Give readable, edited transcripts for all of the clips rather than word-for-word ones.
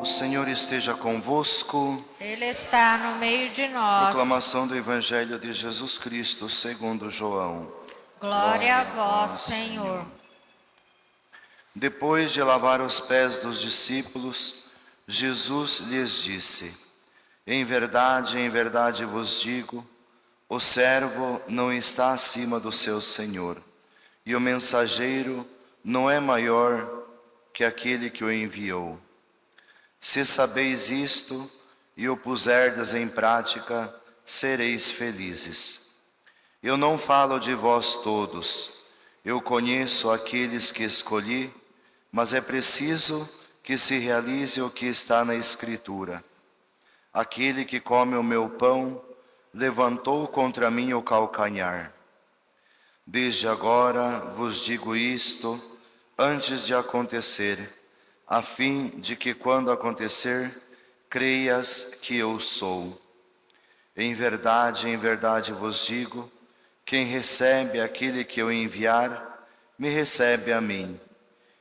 Senhor esteja convosco. Ele está no meio de nós. Proclamação do Evangelho de Jesus Cristo segundo João. Glória a vós, Senhor. Depois de lavar os pés dos discípulos, Jesus lhes disse: em verdade vos digo, o servo não está acima do seu senhor, e o mensageiro não é maior que aquele que o enviou. Se sabeis isto e o puserdes em prática, sereis felizes. Eu não falo de vós todos, eu conheço aqueles que escolhi, mas é preciso que se realize o que está na Escritura. Aquele que come o meu pão levantou contra mim o calcanhar. Desde agora vos digo isto antes de acontecer, a fim de que quando acontecer, creias que eu sou. Em verdade vos digo, quem recebe aquele que eu enviar, me recebe a mim.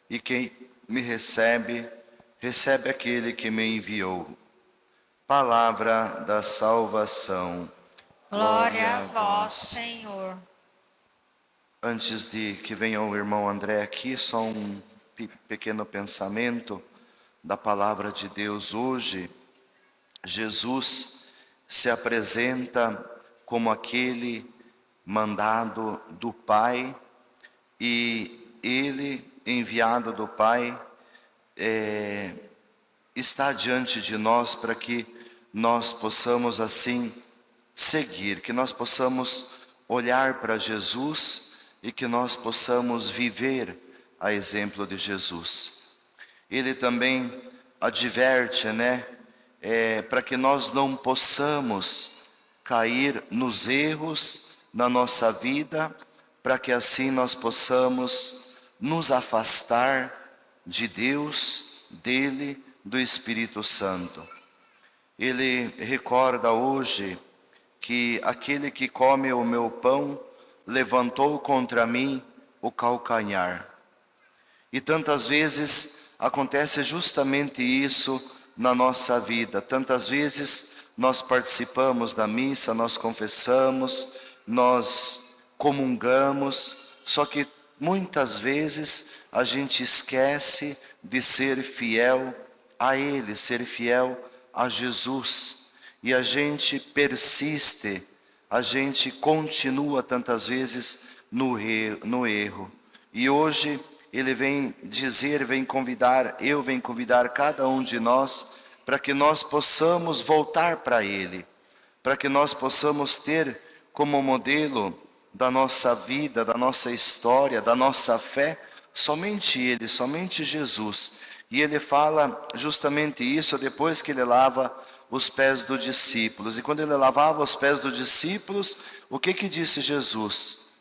E quem me recebe, recebe aquele que me enviou. Palavra da salvação. Glória a vós, Senhor. Antes de que venha o irmão André aqui, só um pequeno pensamento da palavra de Deus hoje. Jesus se apresenta como aquele mandado do Pai, e ele, enviado do Pai, está diante de nós para que nós possamos assim seguir, que nós possamos olhar para Jesus e que nós possamos viver a exemplo de Jesus. Ele também adverte, para que nós não possamos cair nos erros na nossa vida, para que assim nós possamos nos afastar de Deus, dele, do Espírito Santo. Ele recorda hoje que aquele que come o meu pão levantou contra mim o calcanhar. E tantas vezes acontece justamente isso na nossa vida. Tantas vezes nós participamos da missa, nós confessamos, nós comungamos, só que muitas vezes a gente esquece de ser fiel a Ele, ser fiel a Jesus. E a gente persiste, a gente continua tantas vezes no erro. E hoje Ele vem convidar cada um de nós para que nós possamos voltar para Ele, para que nós possamos ter como modelo da nossa vida, da nossa história, da nossa fé, somente Ele, somente Jesus. E Ele fala justamente isso depois que Ele lava os pés dos discípulos. E quando Ele lavava os pés dos discípulos, o que disse Jesus?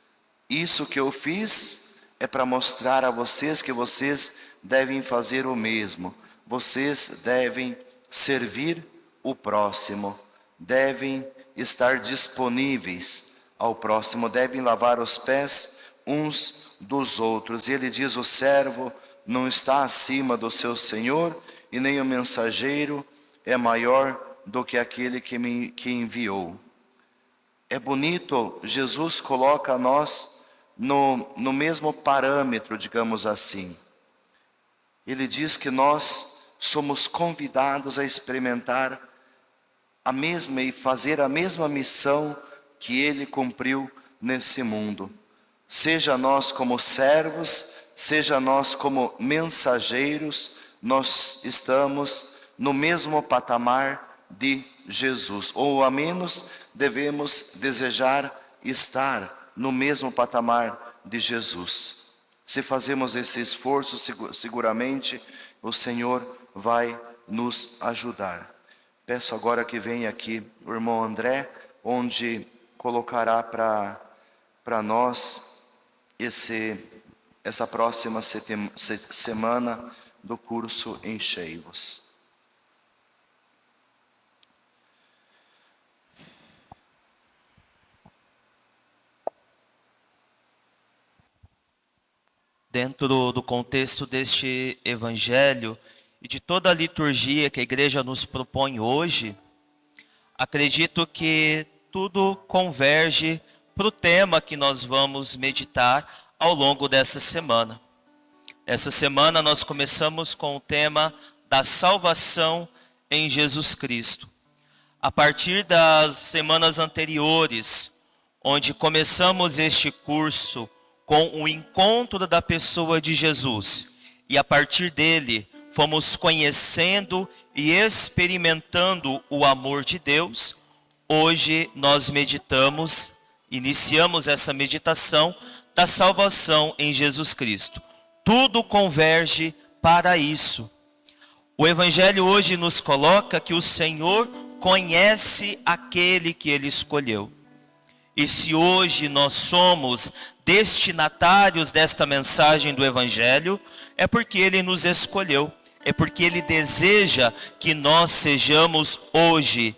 Isso que eu fiz é para mostrar a vocês que vocês devem fazer o mesmo. Vocês devem servir o próximo, devem estar disponíveis ao próximo, devem lavar os pés uns dos outros. E Ele diz: o servo não está acima do seu senhor, e nem o mensageiro é maior do que aquele que enviou. É bonito, Jesus coloca nós no mesmo parâmetro, digamos assim. Ele diz que nós somos convidados a experimentar a mesma e fazer a mesma missão que Ele cumpriu nesse mundo. Seja nós como servos, seja nós como mensageiros, nós estamos no mesmo patamar de Jesus, ou ao menos devemos desejar estar no mesmo patamar de Jesus. Se fazemos esse esforço, seguramente o Senhor vai nos ajudar. Peço agora que venha aqui o irmão André, onde colocará para nós essa próxima semana do curso Enchei-vos. Dentro do contexto deste evangelho, e de toda a liturgia que a igreja nos propõe hoje, acredito que tudo converge para o tema que nós vamos meditar ao longo dessa semana. Essa semana nós começamos com o tema da salvação em Jesus Cristo. A partir das semanas anteriores, onde começamos este curso com o encontro da pessoa de Jesus, e a partir dele fomos conhecendo e experimentando o amor de Deus, hoje nós iniciamos essa meditação da salvação em Jesus Cristo. Tudo converge para isso. O Evangelho hoje nos coloca que o Senhor conhece aquele que Ele escolheu. E se hoje nós somos destinatários desta mensagem do Evangelho, é porque Ele nos escolheu. É porque Ele deseja que nós sejamos hoje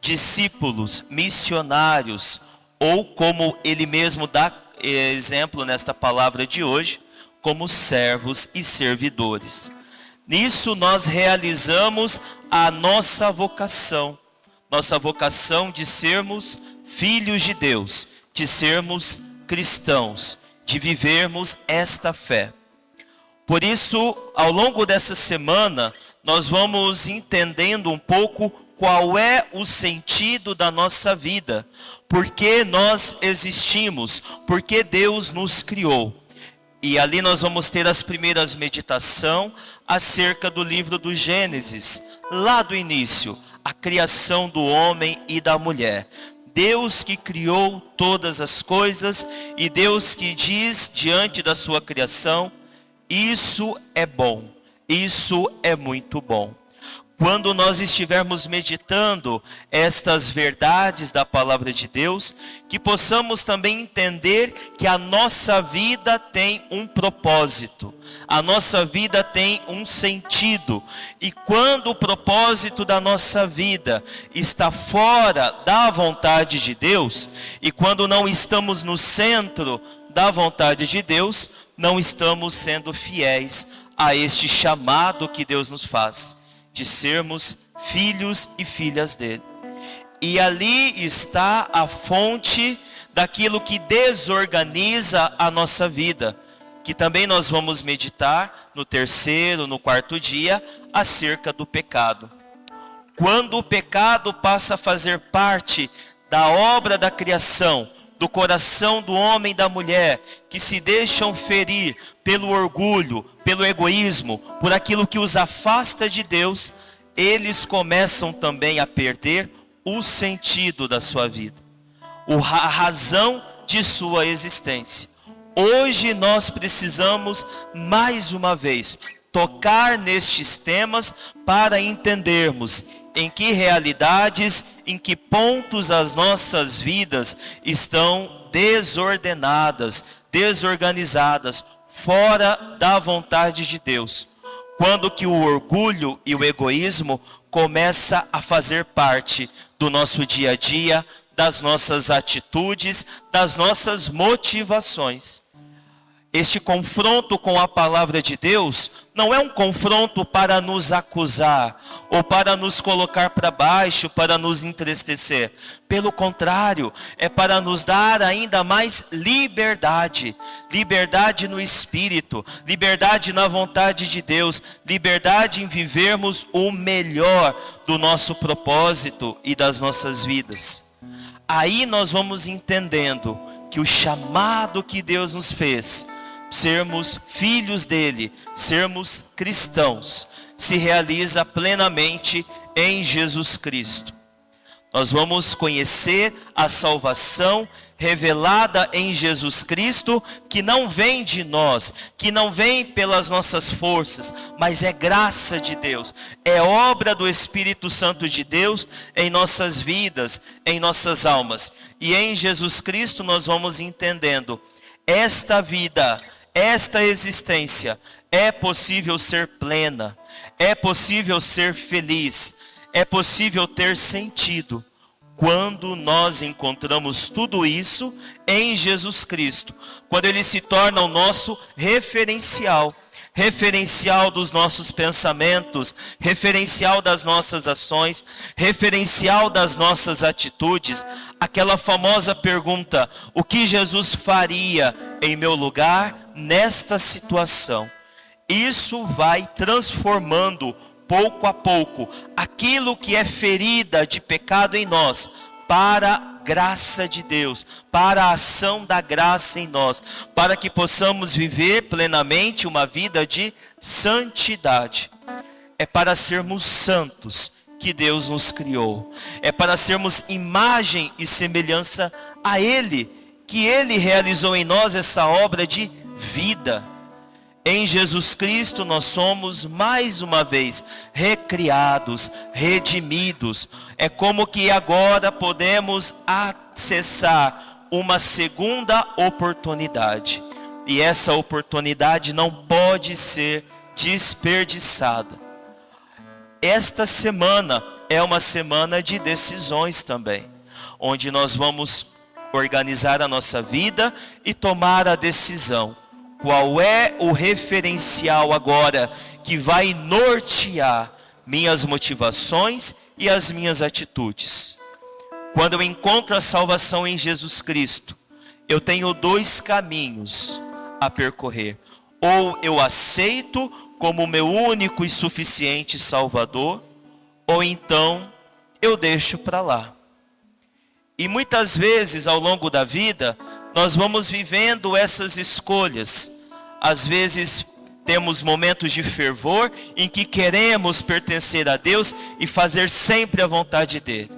discípulos, missionários, ou como Ele mesmo dá exemplo nesta palavra de hoje, como servos e servidores. Nisso nós realizamos a nossa vocação de sermos filhos de Deus, de sermos cristãos, de vivermos esta fé. Por isso, ao longo dessa semana, nós vamos entendendo um pouco qual é o sentido da nossa vida, por que nós existimos, por que Deus nos criou. E ali nós vamos ter as primeiras meditações acerca do livro do Gênesis, lá do início, a criação do homem e da mulher. Deus que criou todas as coisas e Deus que diz diante da sua criação: isso é bom, isso é muito bom. Quando nós estivermos meditando estas verdades da palavra de Deus, que possamos também entender que a nossa vida tem um propósito, a nossa vida tem um sentido. E quando o propósito da nossa vida está fora da vontade de Deus, e quando não estamos no centro da vontade de Deus, não estamos sendo fiéis a este chamado que Deus nos faz, de sermos filhos e filhas dele. E ali está a fonte daquilo que desorganiza a nossa vida, que também nós vamos meditar no terceiro, no quarto dia, acerca do pecado. Quando o pecado passa a fazer parte da obra da criação, do coração do homem e da mulher, que se deixam ferir pelo orgulho, pelo egoísmo, por aquilo que os afasta de Deus, eles começam também a perder o sentido da sua vida, a razão de sua existência. Hoje nós precisamos, mais uma vez, tocar nestes temas para entendermos em que realidades, em que pontos as nossas vidas estão desordenadas, desorganizadas, fora da vontade de Deus. Quando que o orgulho e o egoísmo começa a fazer parte do nosso dia a dia, das nossas atitudes, das nossas motivações. Este confronto com a palavra de Deus não é um confronto para nos acusar ou para nos colocar para baixo, para nos entristecer. Pelo contrário, é para nos dar ainda mais liberdade. Liberdade no espírito, liberdade na vontade de Deus, liberdade em vivermos o melhor do nosso propósito e das nossas vidas. Aí nós vamos entendendo que o chamado que Deus nos fez, sermos filhos dele, sermos cristãos, se realiza plenamente em Jesus Cristo. Nós vamos conhecer a salvação revelada em Jesus Cristo, que não vem de nós, que não vem pelas nossas forças, mas é graça de Deus, é obra do Espírito Santo de Deus em nossas vidas, em nossas almas. E em Jesus Cristo nós vamos entendendo esta vida, esta existência, é possível ser plena, é possível ser feliz, é possível ter sentido, quando nós encontramos tudo isso em Jesus Cristo, quando Ele se torna o nosso referencial referencial dos nossos pensamentos, referencial das nossas ações, referencial das nossas atitudes. Aquela famosa pergunta: o que Jesus faria em meu lugar nesta situação? Isso vai transformando pouco a pouco aquilo que é ferida de pecado em nós para a graça de Deus, para a ação da graça em nós, para que possamos viver plenamente uma vida de santidade. É para sermos santos que Deus nos criou. É para sermos imagem e semelhança a Ele, que Ele realizou em nós essa obra de vida. Em Jesus Cristo nós somos mais uma vez recriados, redimidos. É como que agora podemos acessar uma segunda oportunidade. E essa oportunidade não pode ser desperdiçada. Esta semana é uma semana de decisões também, onde nós vamos organizar a nossa vida e tomar a decisão. Qual é o referencial agora que vai nortear minhas motivações e as minhas atitudes? Quando eu encontro a salvação em Jesus Cristo, eu tenho dois caminhos a percorrer. Ou eu aceito como meu único e suficiente Salvador, ou então eu deixo para lá. E muitas vezes ao longo da vida, nós vamos vivendo essas escolhas. Às vezes temos momentos de fervor em que queremos pertencer a Deus e fazer sempre a vontade dEle.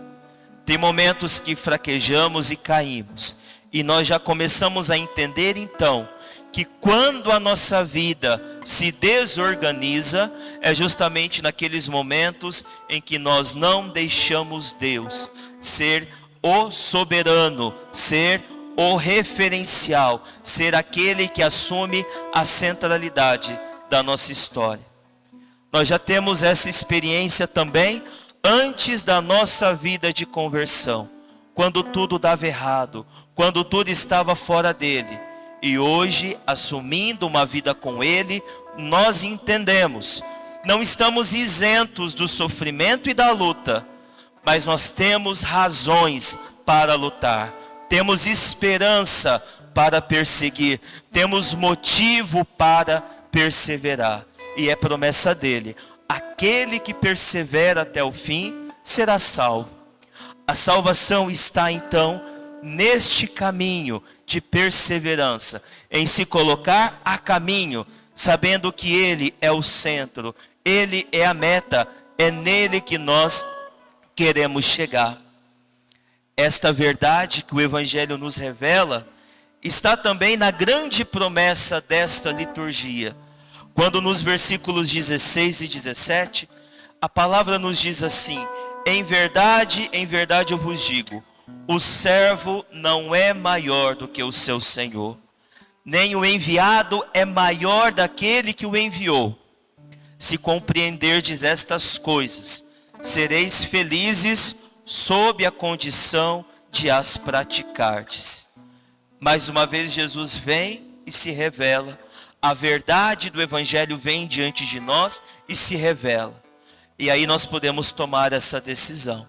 Tem momentos que fraquejamos e caímos. E nós já começamos a entender então que quando a nossa vida se desorganiza, é justamente naqueles momentos em que nós não deixamos Deus ser o soberano, ser o referencial, ser aquele que assume a centralidade da nossa história. Nós já temos essa experiência também antes da nossa vida de conversão, quando tudo dava errado, quando tudo estava fora dele. E hoje, assumindo uma vida com Ele, nós entendemos, não estamos isentos do sofrimento e da luta, mas nós temos razões para lutar, temos esperança para perseguir, temos motivo para perseverar. E é promessa dele: aquele que persevera até o fim será salvo. A salvação está então neste caminho de perseverança, em se colocar a caminho, sabendo que Ele é o centro, Ele é a meta, é nele que nós queremos chegar. Esta verdade que o Evangelho nos revela está também na grande promessa desta liturgia, quando nos versículos 16 e 17, a palavra nos diz assim: em verdade eu vos digo, o servo não é maior do que o seu senhor, nem o enviado é maior daquele que o enviou. Se compreenderdes estas coisas, sereis felizes sob a condição de as praticardes. Mais uma vez Jesus vem e se revela. A verdade do Evangelho vem diante de nós e se revela. E aí nós podemos tomar essa decisão,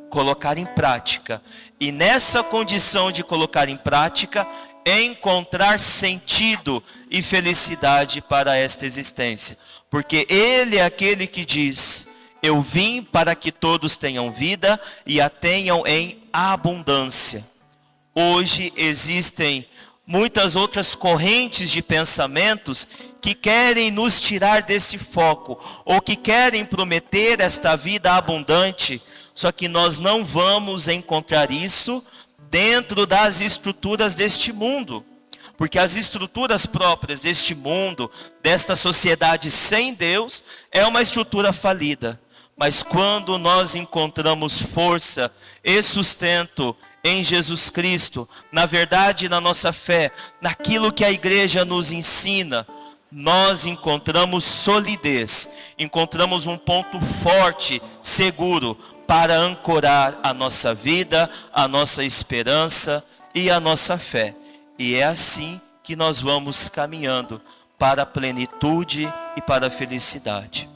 colocar em prática. E nessa condição de colocar em prática, encontrar sentido e felicidade para esta existência. Porque Ele é aquele que diz: eu vim para que todos tenham vida e a tenham em abundância. Hoje existem muitas outras correntes de pensamentos que querem nos tirar desse foco, ou que querem prometer esta vida abundante, só que nós não vamos encontrar isso dentro das estruturas deste mundo, porque as estruturas próprias deste mundo, desta sociedade sem Deus, é uma estrutura falida. Mas quando nós encontramos força e sustento em Jesus Cristo, na verdade, na nossa fé, naquilo que a igreja nos ensina, nós encontramos solidez, encontramos um ponto forte, seguro, para ancorar a nossa vida, a nossa esperança e a nossa fé. E é assim que nós vamos caminhando para a plenitude e para a felicidade.